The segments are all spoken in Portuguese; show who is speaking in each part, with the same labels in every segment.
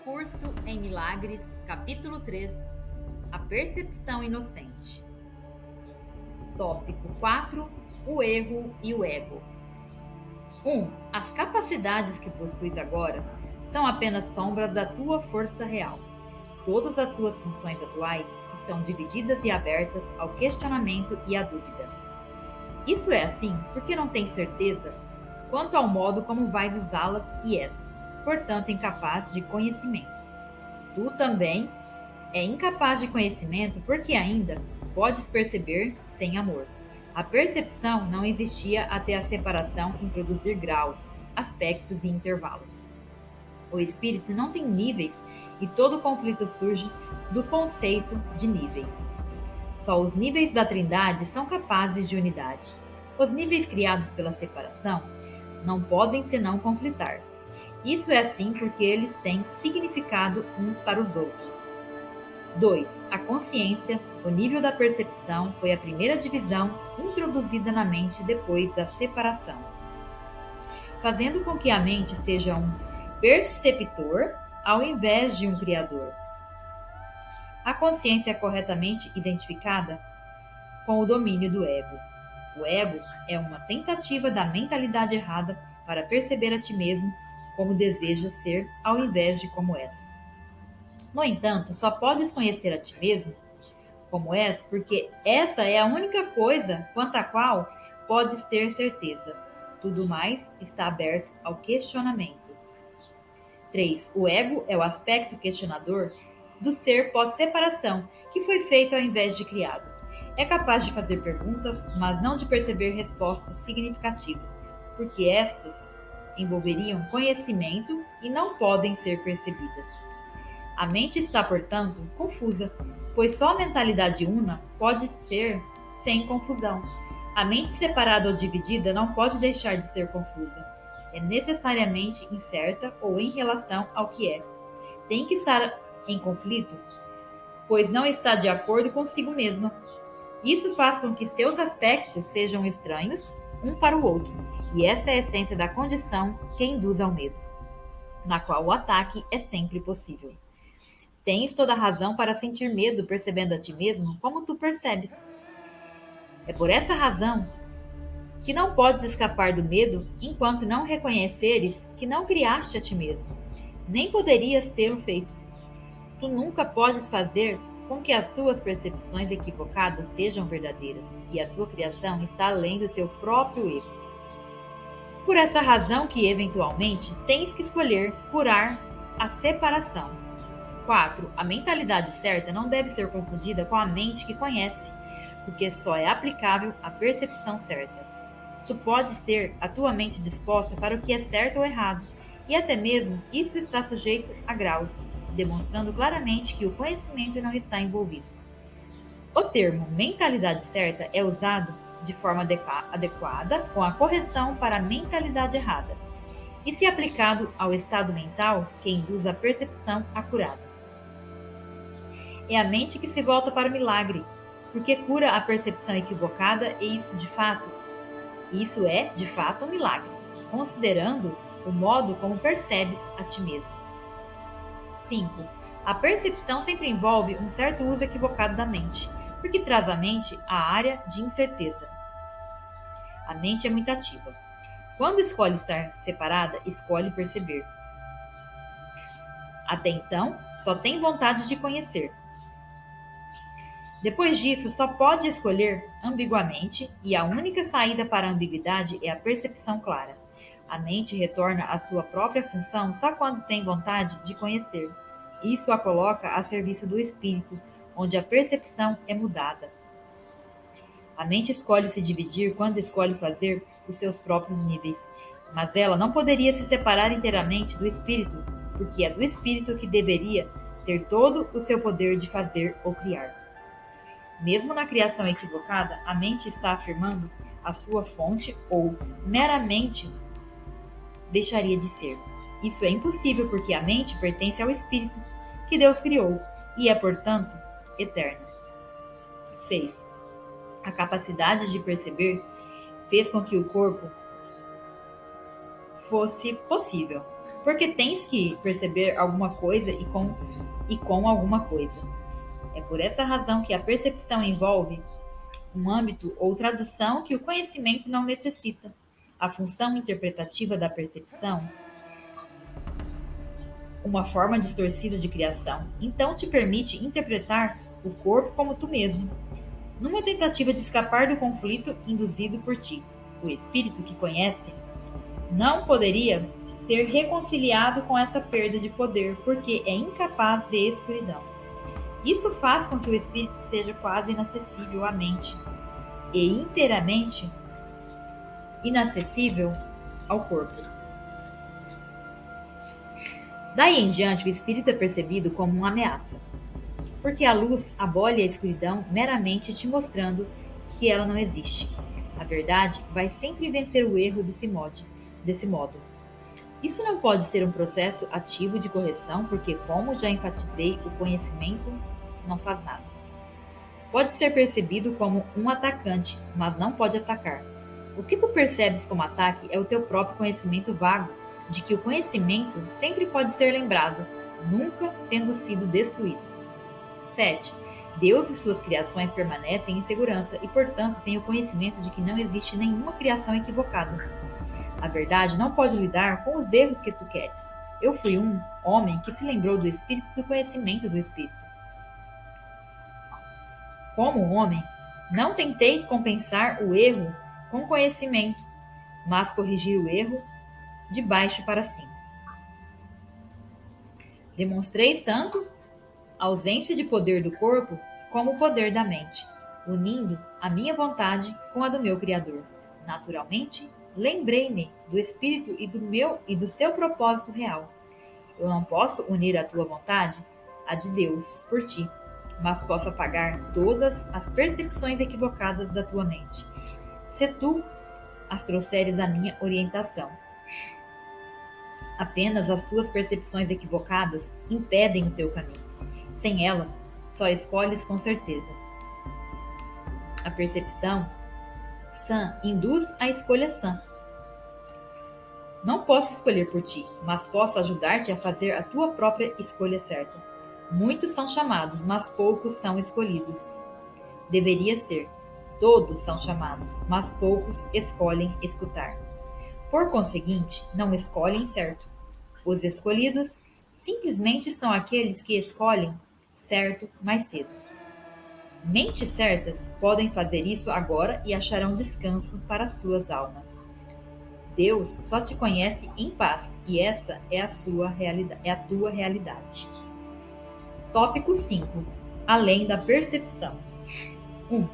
Speaker 1: Curso em Milagres, capítulo 3. A percepção inocente. Tópico 4. O erro e o ego. 1. As capacidades que possuis agora são apenas sombras da tua força real. Todas as tuas funções atuais estão divididas e abertas ao questionamento e à dúvida. Isso é assim porque não tens certeza quanto ao modo como vais usá-las e és, portanto, incapaz de conhecimento. Tu também é incapaz de conhecimento porque ainda podes perceber sem amor. A percepção não existia até a separação introduzir graus, aspectos e intervalos. O espírito não tem níveis e todo conflito surge do conceito de níveis. Só os níveis da Trindade são capazes de unidade. Os níveis criados pela separação não podem senão conflitar. Isso é assim porque eles têm significado uns para os outros. 2. A consciência, o nível da percepção, foi a primeira divisão introduzida na mente depois da separação, fazendo com que a mente seja um perceptor ao invés de um criador. A consciência é corretamente identificada com o domínio do ego. O ego é uma tentativa da mentalidade errada para perceber a ti mesmo como desejas ser ao invés de como és. No entanto, só podes conhecer a ti mesmo como és porque essa é a única coisa quanto à qual podes ter certeza. Tudo mais está aberto ao questionamento. 3. O ego é o aspecto questionador do ser pós-separação, que foi feito ao invés de criado. É capaz de fazer perguntas, mas não de perceber respostas significativas, porque estas envolveriam conhecimento e não podem ser percebidas. A mente está, portanto, confusa, pois só a mentalidade una pode ser sem confusão. A mente separada ou dividida não pode deixar de ser confusa. É necessariamente incerta ou em relação ao que é. Tem que estar em conflito, pois não está de acordo consigo mesma. Isso faz com que seus aspectos sejam estranhos um para o outro, e essa é a essência da condição que induz ao medo, na qual o ataque é sempre possível. Tens toda a razão para sentir medo percebendo a ti mesmo como tu percebes. É por essa razão que não podes escapar do medo enquanto não reconheceres que não criaste a ti mesmo. Nem poderias tê-lo feito. Tu nunca podes fazer com que as tuas percepções equivocadas sejam verdadeiras, e a tua criação está além do teu próprio ego. Por essa razão que, eventualmente, tens que escolher curar a separação. 4. A mentalidade certa não deve ser confundida com a mente que conhece, porque só é aplicável à percepção certa. Tu podes ter a tua mente disposta para o que é certo ou errado, e até mesmo isso está sujeito a graus, demonstrando claramente que o conhecimento não está envolvido. O termo mentalidade certa é usado de forma adequada com a correção para a mentalidade errada, e se aplicado ao estado mental que induz a percepção acurada. É a mente que se volta para o milagre, porque cura a percepção equivocada e isso é, de fato, um milagre, considerando o modo como percebes a ti mesmo. 5. A percepção sempre envolve um certo uso equivocado da mente, porque traz à mente a área de incerteza. A mente é muito ativa. Quando escolhe estar separada, escolhe perceber. Até então, só tem vontade de conhecer. Depois disso, só pode escolher ambiguamente, e a única saída para a ambiguidade é a percepção clara. A mente retorna à sua própria função só quando tem vontade de conhecer. Isso a coloca a serviço do espírito, onde a percepção é mudada. A mente escolhe se dividir quando escolhe fazer os seus próprios níveis, mas ela não poderia se separar inteiramente do espírito, porque é do espírito que deveria ter todo o seu poder de fazer ou criar. Mesmo na criação equivocada, a mente está afirmando a sua fonte ou meramente deixaria de ser. Isso é impossível porque a mente pertence ao espírito que Deus criou e é, portanto, eterna. 6. A capacidade de perceber fez com que o corpo fosse possível. porque tens que perceber alguma coisa e com alguma coisa. É por essa razão que a percepção envolve um âmbito ou tradução que o conhecimento não necessita. A função interpretativa da percepção, uma forma distorcida de criação, então te permite interpretar o corpo como tu mesmo, numa tentativa de escapar do conflito induzido por ti. O espírito que conhece não poderia ser reconciliado com essa perda de poder, porque é incapaz de escuridão. Isso faz com que o espírito seja quase inacessível à mente e inteiramente inacessível ao corpo. Daí em diante, o espírito é percebido como uma ameaça, porque a luz abole a escuridão meramente te mostrando que ela não existe. A verdade vai sempre vencer o erro desse modo. Isso não pode ser um processo ativo de correção, porque, como já enfatizei, o conhecimento não faz nada. Pode ser percebido como um atacante, mas não pode atacar. O que tu percebes como ataque é o teu próprio conhecimento vago de que o conhecimento sempre pode ser lembrado, nunca tendo sido destruído. 7. Deus e suas criações permanecem em segurança e, portanto, tem o conhecimento de que não existe nenhuma criação equivocada. A verdade não pode lidar com os erros que tu queres. Eu fui um homem que se lembrou do espírito do conhecimento do espírito. Como um homem, não tentei compensar o erro com conhecimento, mas corrigir o erro de baixo para cima. Demonstrei tanto a ausência de poder do corpo como o poder da mente, unindo a minha vontade com a do meu Criador. Naturalmente, lembrei-me do Espírito e do seu propósito real. Eu não posso unir a tua vontade à de Deus por ti, mas posso apagar todas as percepções equivocadas da tua mente, se tu as trouxeres à minha orientação. Apenas as tuas percepções equivocadas impedem o teu caminho. Sem elas, só escolhes com certeza. A percepção sã induz a escolha sã. Não posso escolher por ti, mas posso ajudar-te a fazer a tua própria escolha certa. Muitos são chamados, mas poucos são escolhidos. Deveria ser. Todos são chamados, mas poucos escolhem escutar. Por conseguinte, não escolhem certo. Os escolhidos simplesmente são aqueles que escolhem certo mais cedo. Mentes certas podem fazer isso agora e acharão descanso para suas almas. Deus só te conhece em paz e essa é a tua realidade. Tópico 5. Além da percepção. 1.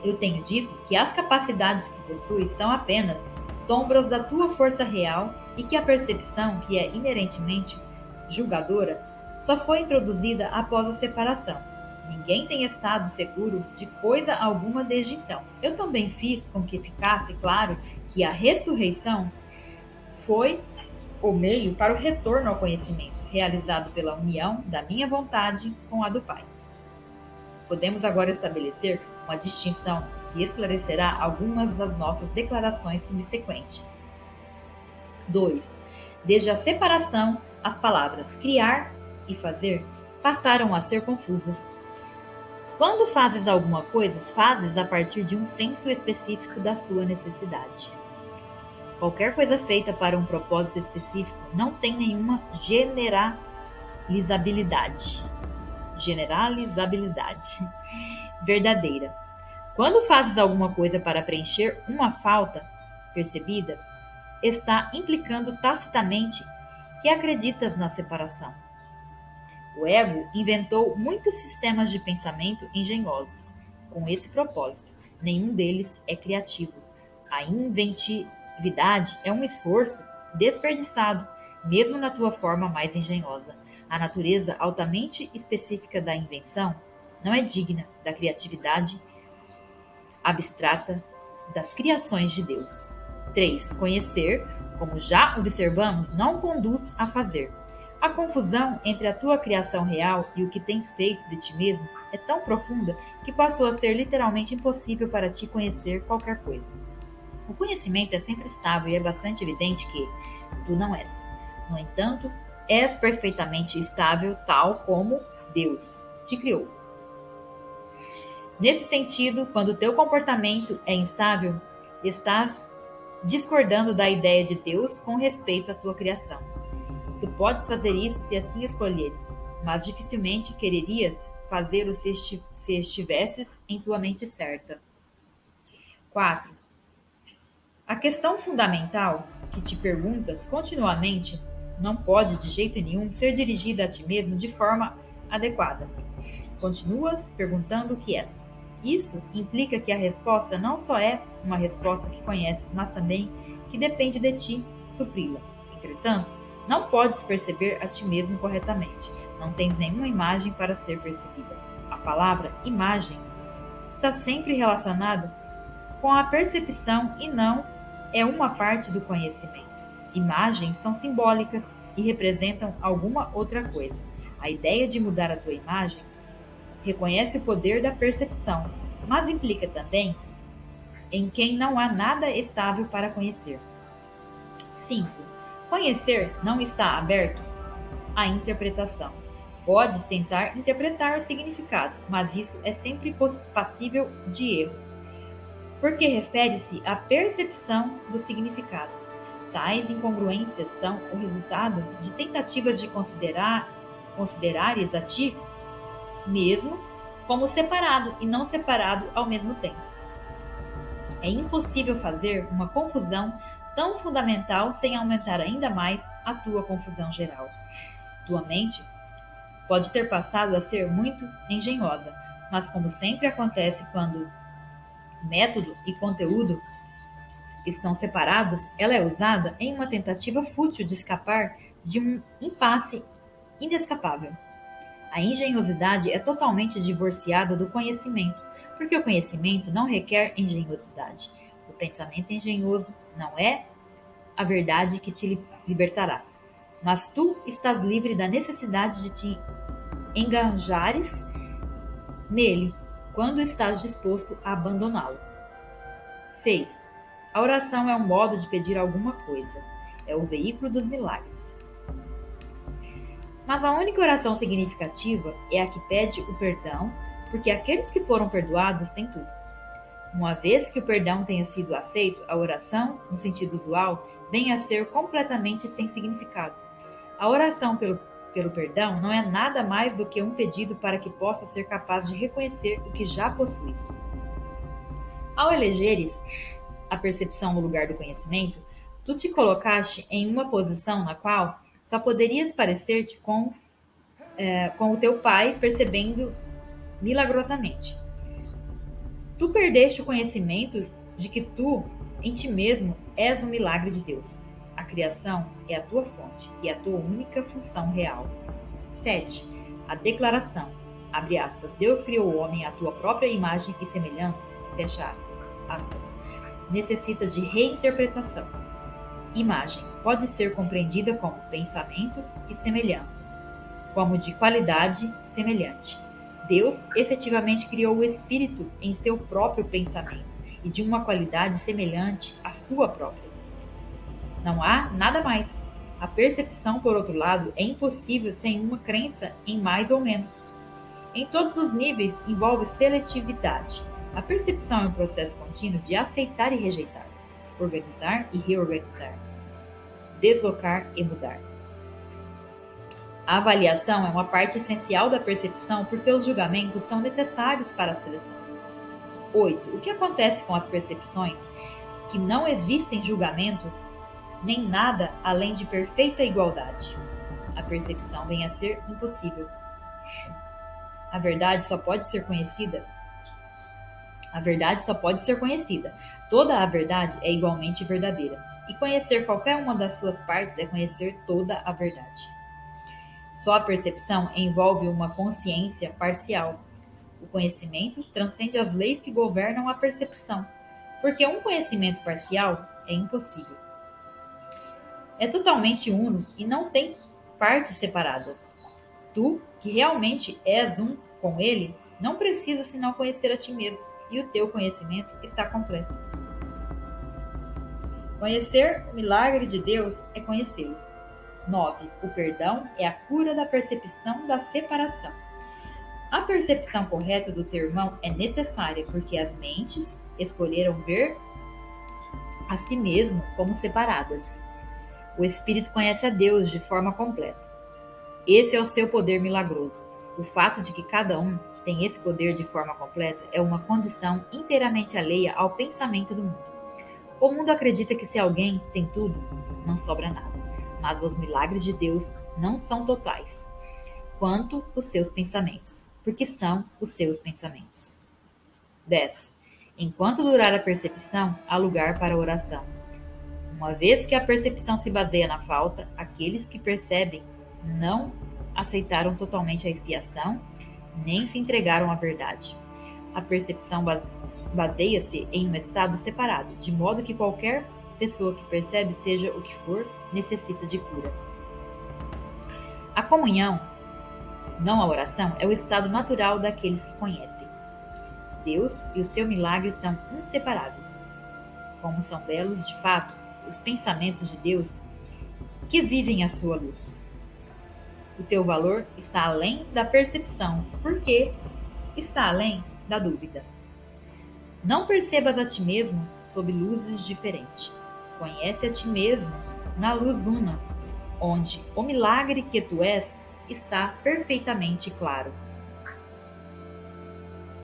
Speaker 1: Eu tenho dito que as capacidades que possuis são apenas sombras da tua força real e que a percepção, que é inerentemente julgadora, só foi introduzida após a separação. Ninguém tem estado seguro de coisa alguma desde então. Eu também fiz com que ficasse claro que a ressurreição foi o meio para o retorno ao conhecimento, realizado pela união da minha vontade com a do Pai. Podemos agora estabelecer uma distinção que esclarecerá algumas das nossas declarações subsequentes. 2. Desde a separação, as palavras criar e fazer passaram a ser confusas. Quando fazes alguma coisa, fazes a partir de um senso específico da sua necessidade. Qualquer coisa feita para um propósito específico não tem nenhuma generalizabilidade verdadeira. Quando fazes alguma coisa para preencher uma falta percebida, está implicando tacitamente que acreditas na separação. O ego inventou muitos sistemas de pensamento engenhosos com esse propósito. Nenhum deles é criativo. A inventividade é um esforço desperdiçado, mesmo na tua forma mais engenhosa. A natureza altamente específica da invenção não é digna da criatividade abstrata das criações de Deus. 3. Conhecer, como já observamos, não conduz a fazer. A confusão entre a tua criação real e o que tens feito de ti mesmo é tão profunda que passou a ser literalmente impossível para ti conhecer qualquer coisa. O conhecimento é sempre estável e é bastante evidente que tu não és. No entanto, és perfeitamente estável, tal como Deus te criou. Nesse sentido, quando teu comportamento é instável, estás discordando da ideia de Deus com respeito à tua criação. Tu podes fazer isso se assim escolheres, mas dificilmente quererias fazê-lo se estivesses em tua mente certa. 4. A questão fundamental que te perguntas continuamente não pode de jeito nenhum ser dirigida a ti mesmo de forma adequada. Continuas perguntando o que és. Isso implica que a resposta não só é uma resposta que conheces, mas também que depende de ti supri-la. Entretanto, não podes perceber a ti mesmo corretamente. Não tens nenhuma imagem para ser percebida. A palavra imagem está sempre relacionada com a percepção e não é uma parte do conhecimento. Imagens são simbólicas e representam alguma outra coisa. A ideia de mudar a tua imagem reconhece o poder da percepção, mas implica também em quem não há nada estável para conhecer. 5. Conhecer não está aberto à interpretação. Podes tentar interpretar o significado, mas isso é sempre passível de erro, porque refere-se à percepção do significado. Tais incongruências são o resultado de tentativas de considerares a ti mesmo como separado e não separado ao mesmo tempo. É impossível fazer uma confusão tão fundamental sem aumentar ainda mais a tua confusão geral. Tua mente pode ter passado a ser muito engenhosa, mas como sempre acontece quando método e conteúdo estão separados, ela é usada em uma tentativa fútil de escapar de um impasse inescapável. A engenhosidade é totalmente divorciada do conhecimento, porque o conhecimento não requer engenhosidade. O pensamento engenhoso não é a verdade que te libertará, mas tu estás livre da necessidade de te enganjares nele quando estás disposto a abandoná-lo. 6. A oração é um modo de pedir alguma coisa. É o veículo dos milagres. Mas a única oração significativa é a que pede o perdão, porque aqueles que foram perdoados têm tudo. Uma vez que o perdão tenha sido aceito, a oração, no sentido usual, vem a ser completamente sem significado. A oração pelo perdão não é nada mais do que um pedido para que possa ser capaz de reconhecer o que já possuis. Ao elegeres a percepção no lugar do conhecimento, tu te colocaste em uma posição na qual só poderias parecer-te com o teu pai percebendo milagrosamente. Tu perdeste o conhecimento de que tu, em ti mesmo, és um milagre de Deus. A criação é a tua fonte e a tua única função real. 7. A declaração. Abre aspas. Deus criou o homem à tua própria imagem e semelhança. Fecha aspas. Necessita de reinterpretação. Imagem pode ser compreendida como pensamento e semelhança, como de qualidade semelhante. Deus efetivamente criou o espírito em seu próprio pensamento e de uma qualidade semelhante à sua própria. Não há nada mais. A percepção, por outro lado, é impossível sem uma crença em mais ou menos. Em todos os níveis envolve seletividade. A percepção é um processo contínuo de aceitar e rejeitar, organizar e reorganizar, deslocar e mudar. A avaliação é uma parte essencial da percepção porque os julgamentos são necessários para a seleção. 8. O que acontece com as percepções? Que não existem julgamentos, nem nada além de perfeita igualdade. A percepção vem a ser impossível. A verdade só pode ser conhecida. Toda a verdade é igualmente verdadeira. E conhecer qualquer uma das suas partes é conhecer toda a verdade. Só a percepção envolve uma consciência parcial. O conhecimento transcende as leis que governam a percepção, porque um conhecimento parcial é impossível. É totalmente uno e não tem partes separadas. Tu, que realmente és um com ele, não precisa senão conhecer a ti mesmo, e o teu conhecimento está completo. Conhecer o milagre de Deus é conhecê-lo. 9. O perdão é a cura da percepção da separação. A percepção correta do teu irmão é necessária porque as mentes escolheram ver a si mesmo como separadas. O espírito conhece a Deus de forma completa. Esse é o seu poder milagroso. O fato de que cada um tem esse poder de forma completa é uma condição inteiramente alheia ao pensamento do mundo. O mundo acredita que se alguém tem tudo, não sobra nada. Mas os milagres de Deus não são totais quanto os seus pensamentos, porque são os seus pensamentos. 10. Enquanto durar a percepção, há lugar para a oração. Uma vez que a percepção se baseia na falta, aqueles que percebem não aceitaram totalmente a expiação, nem se entregaram à verdade. A percepção baseia-se em um estado separado, de modo que qualquer pessoa que percebe, seja o que for, necessita de cura. A comunhão, não a oração, é o estado natural daqueles que conhecem. Deus e o seu milagre são inseparáveis. Como são belos, de fato, os pensamentos de Deus que vivem a sua luz. O teu valor está além da percepção, porque está além da dúvida. Não percebas a ti mesmo sob luzes diferentes. Conhece a ti mesmo na luz una, onde o milagre que tu és está perfeitamente claro.